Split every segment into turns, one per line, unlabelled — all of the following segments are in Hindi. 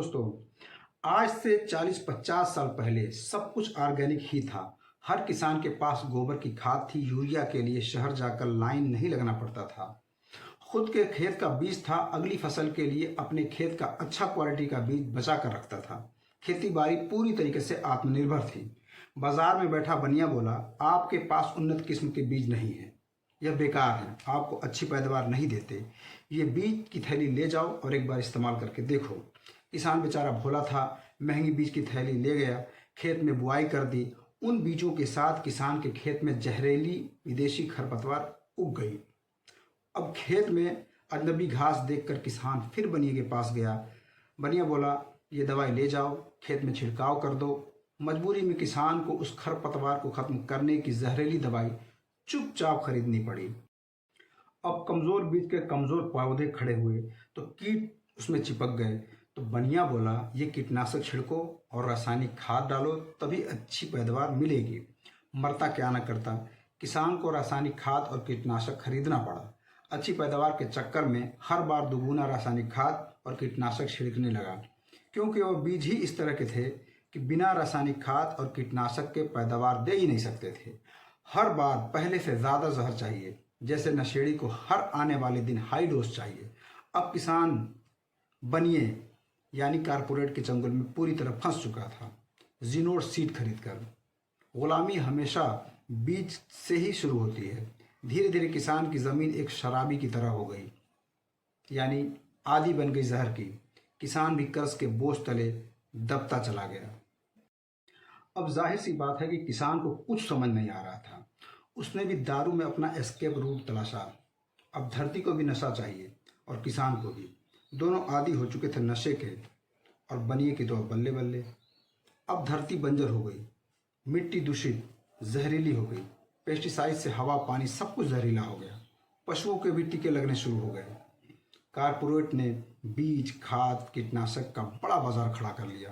दोस्तों, आज से 40-50 साल पहले सब कुछ ऑर्गेनिक ही था। हर किसान के पास गोबर की खाद थी। यूरिया के लिए शहर जाकर लाइन नहीं लगना पड़ता था। खुद के खेत का बीज था। अगली फसल के लिए अपने खेत का अच्छा क्वालिटी का बीज बचा कर रखता था। खेती बाड़ी पूरी तरीके से आत्मनिर्भर थी। बाजार में बैठा बनिया बोला, आपके पास उन्नत किस्म के बीज नहीं है, यह बेकार है, आपको अच्छी पैदावार नहीं देते। ये बीज की थैली ले जाओ और एक बार इस्तेमाल करके देखो। किसान बेचारा भोला था, महंगी बीज की थैली ले गया, खेत में बुआई कर दी। उन बीजों के साथ किसान के खेत में जहरीली विदेशी खरपतवार उग गई। अब खेत में अजनबी घास देखकर किसान फिर बनिए के पास गया। बनिया बोला, ये दवाई ले जाओ, खेत में छिड़काव कर दो। मजबूरी में किसान को उस खरपतवार को खत्म करने की जहरीली दवाई चुपचाप खरीदनी पड़ी। अब कमजोर बीज के कमजोर पौधे खड़े हुए तो कीट उसमें चिपक गए। तो बनिया बोला, ये कीटनाशक छिड़को और रासायनिक खाद डालो, तभी अच्छी पैदावार मिलेगी। मरता क्या ना करता, किसान को रासायनिक खाद और कीटनाशक खरीदना पड़ा। अच्छी पैदावार के चक्कर में हर बार दुगुना रासायनिक खाद और कीटनाशक छिड़कने लगा, क्योंकि वह बीज ही इस तरह के थे कि बिना रासायनिक खाद और कीटनाशक के पैदावार दे ही नहीं सकते थे। हर बार पहले से ज़्यादा जहर चाहिए, जैसे नशेड़ी को हर आने वाले दिन हाई डोज चाहिए। अब किसान बनिए यानी कारपोरेट के चंगुल में पूरी तरह फंस चुका था। जीनोड सीड खरीदकर गुलामी हमेशा बीज से ही शुरू होती है। धीरे धीरे किसान की ज़मीन एक शराबी की तरह हो गई, यानी आदी बन गई जहर की। किसान भी कर्ज के बोझ तले दबता चला गया। अब जाहिर सी बात है कि किसान को कुछ समझ नहीं आ रहा था। उसने भी दारू में अपना एस्केप रूट तलाशा। अब धरती को भी नशा चाहिए और किसान को भी। दोनों आदी हो चुके थे नशे के, और बनिए की तो बल्ले बल्ले। अब धरती बंजर हो गई, मिट्टी दूषित जहरीली हो गई, पेस्टिसाइड से हवा पानी सब कुछ जहरीला हो गया। पशुओं के भी टीके लगने शुरू हो गए। कारपोरेट ने बीज खाद कीटनाशक का बड़ा बाजार खड़ा कर लिया।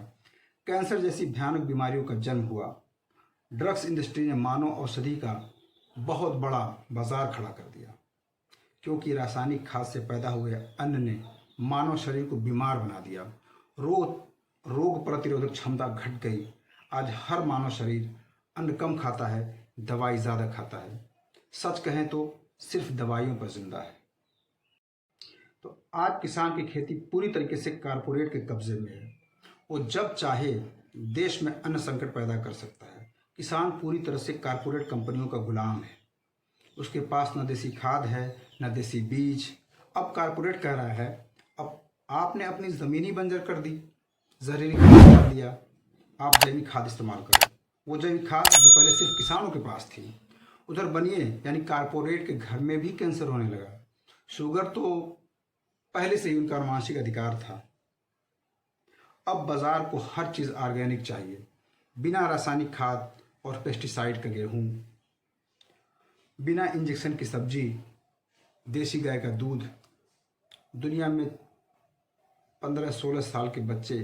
कैंसर जैसी भयानक बीमारियों का जन्म हुआ। ड्रग्स इंडस्ट्री ने मानव औषधि का बहुत बड़ा बाजार खड़ा कर दिया, क्योंकि रासायनिक खाद से पैदा हुए अन्न ने मानव शरीर को बीमार बना दिया। रोग प्रतिरोधक क्षमता घट गई। आज हर मानव शरीर अन्न कम खाता है, दवाई ज़्यादा खाता है। सच कहें तो सिर्फ दवाइयों पर जिंदा है। तो आज किसान की खेती पूरी तरीके से कारपोरेट के कब्जे में है। वो जब चाहे देश में अन्न संकट पैदा कर सकता है। किसान पूरी तरह से कारपोरेट कंपनियों का गुलाम है। उसके पास न देसी खाद है, न देसी बीज। अब कारपोरेट कह रहा है, अब आपने अपनी ज़मीन ही बंजर कर दी, जहरीली खाद डाल दिया, आप जैविक खाद इस्तेमाल करो। वो जैविक खाद जो पहले सिर्फ किसानों के पास थी। उधर बनिए यानी कारपोरेट के घर में भी कैंसर होने लगा। शुगर तो पहले से ही उनका मानसिक अधिकार था। अब बाजार को हर चीज़ ऑर्गेनिक चाहिए, बिना रासायनिक खाद और पेस्टिसाइड का गेहूँ, बिना इंजेक्शन की सब्जी, देसी गाय का दूध। दुनिया में 15-16 साल के बच्चे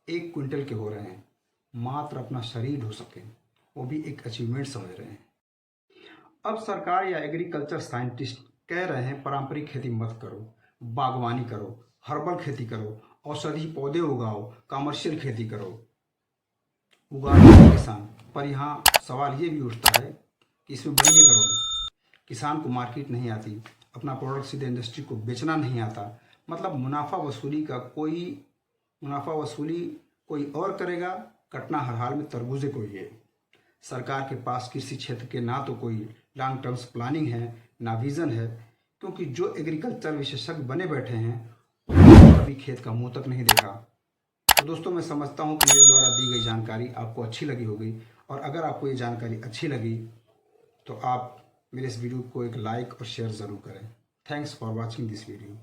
1 क्विंटल के हो रहे हैं, मात्र अपना शरीर ढो सके, वो भी एक अचीवमेंट समझ रहे हैं। अब सरकार या एग्रीकल्चर साइंटिस्ट कह रहे हैं पारंपरिक खेती मत करो, बागवानी करो, हर्बल खेती करो, औषधि पौधे उगाओ, कमर्शियल खेती करो। उगाए किसान, पर यहाँ सवाल ये भी उठता है कि इसमें बनिए करो। किसान को मार्केट नहीं आती, अपना प्रोडक्ट सीधे इंडस्ट्री को बेचना नहीं आता, मतलब मुनाफा वसूली कोई और करेगा, कटना हर हाल में तरबूजे को ही है। सरकार के पास कृषि क्षेत्र के ना तो कोई लॉन्ग टर्म प्लानिंग है, ना विजन है, क्योंकि जो एग्रीकल्चर विशेषज्ञ बने बैठे हैं उन्होंने कभी खेत का मुंह तक नहीं देखा। तो दोस्तों, मैं समझता हूँ कि मेरे द्वारा दी गई जानकारी आपको अच्छी लगी होगी, और अगर आपको ये जानकारी अच्छी लगी तो आप मेरे इस वीडियो को एक लाइक और शेयर ज़रूर करें। Thanks for watching this video.